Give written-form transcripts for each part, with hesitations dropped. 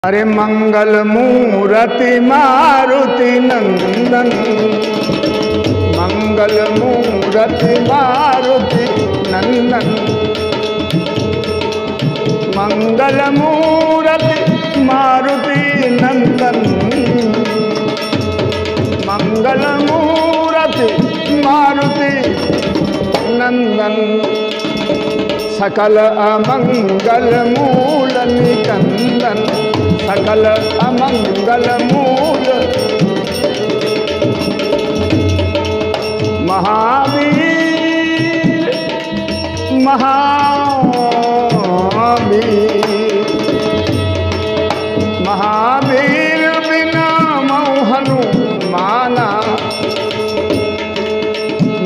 अरे मंगल मूर्ति मारुति नंदन, मंगल मूर्ति मारुति नंदन, मंगल मूर्ति मारुति नंदन, मंगल मूर्ति मारुति नंदन, सकल अमंगल मूल निकंदन, सकल अमंगल मूल महावीर महावीर महावीर बिना मोहनु माना,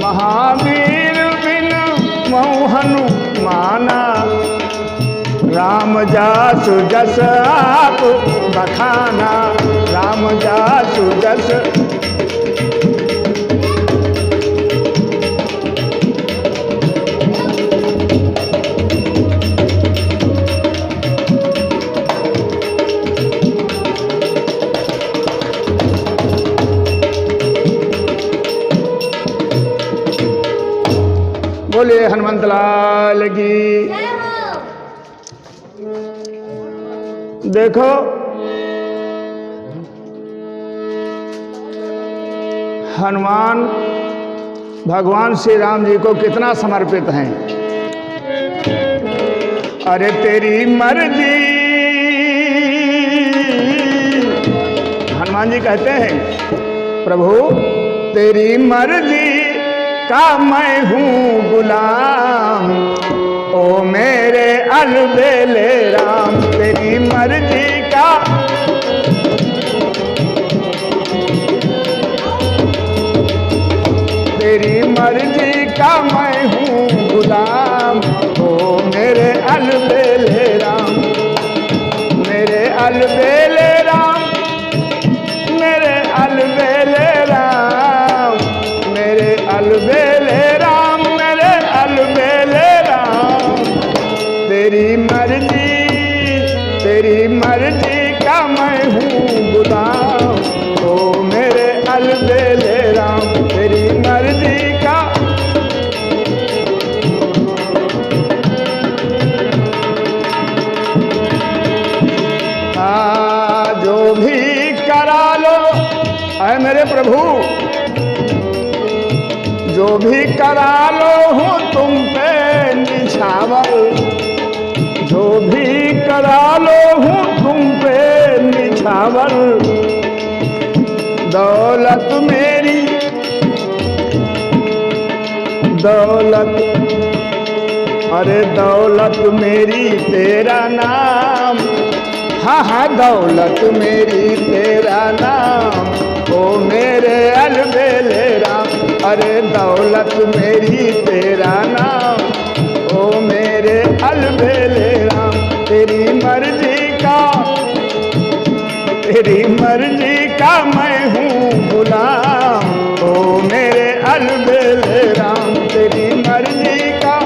महावीर बिना मोहनु माना, राम जासु जस आप बखाना, राम जासु जस बोले हनुमंत लाल की। देखो हनुमान भगवान श्री राम जी को कितना समर्पित हैं। अरे तेरी मर्जी, हनुमान जी कहते हैं प्रभु तेरी मर्जी का मैं हूँ गुलाम, ओ मेरे अलबेले राम, तेरी मर्जी का तेरी मर्जी का मैं हूँ गुलाम, ओ मेरे अलबेले राम, मेरे अलबेले राम, मेरे अलबेले राम, मेरे अलबेले राम, मेरे अलबेले राम, तेरी मर्जी का मैं हूँ गुलाम, ओ मेरे अलबेले राम, तेरी मर्जी का। जो भी करा लो ऐ मेरे प्रभु, जो भी करा लो हूँ तुम पे निछावर, जो भी करा लो हूँ तुम पे निछावर, दौलत मेरी दौलत, अरे दौलत मेरी तेरा नाम, हाँ हाँ दौलत मेरी तेरा नाम, ओ मेरे अलबेले राम, अरे दौलत मेरी तेरा नाम, ओ मेरे अलबेले राम, तेरी मर्जी का मैं हूँ गुलाम, ओ मेरे अलबेले राम, तेरी मर्जी का।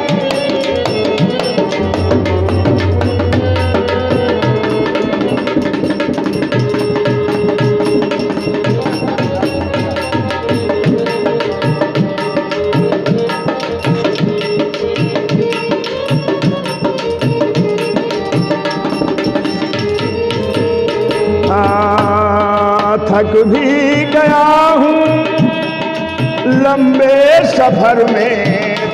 थक भी गया हूँ लंबे सफर में,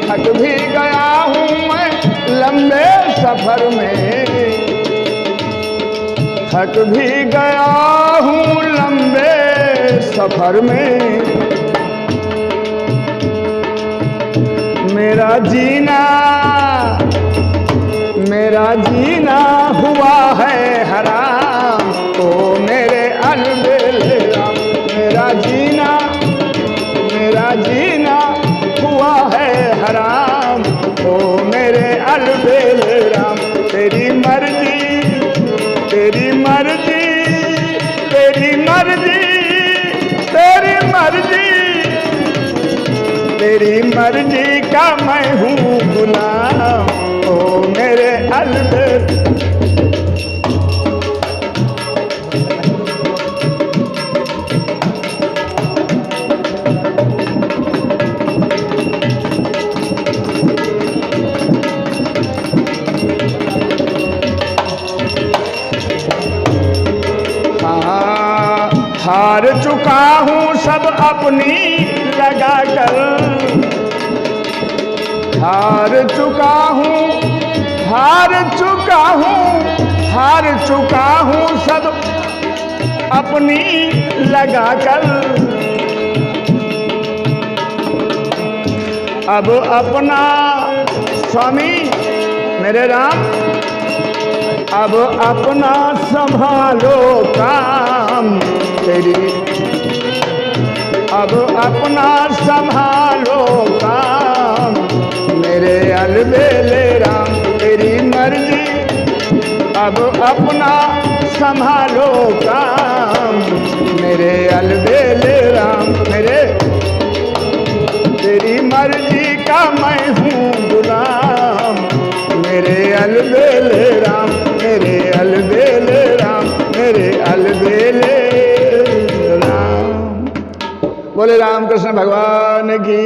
थक भी गया हूँ मैं लंबे सफर में, थक भी गया हूँ लंबे सफर में, मेरा जीना हुआ है हराम, तो मेरे अलबेले राम, मेरा जीना हुआ है हराम, तो मेरे अलबेले राम, तेरी मर्जी तेरी मर्जी तेरी मर्जी तेरी मर्जी, तेरी मर्जी का मैं हूँ गुलाम, ओ मेरे अलबेले हार चुका हूँ सब अपनी लगा कर, हार चुका हूँ, हार चुका हूँ, हार चुका हूँ सब अपनी लगा कर। अब अपना स्वामी मेरे राम, अब अपना संभालो काम तेरी, अब अपना संभालो काम मेरे अलबेले राम तेरी मर्जी। अब अपना संभालो काम मेरे अलबेले राम, मेरे तेरी मर्जी का मैं हूँ गुलाम मेरे अलबेले राम, मेरे अलबेले राम, मेरे अलबेले राम। बोले रामकृष्ण भगवान की।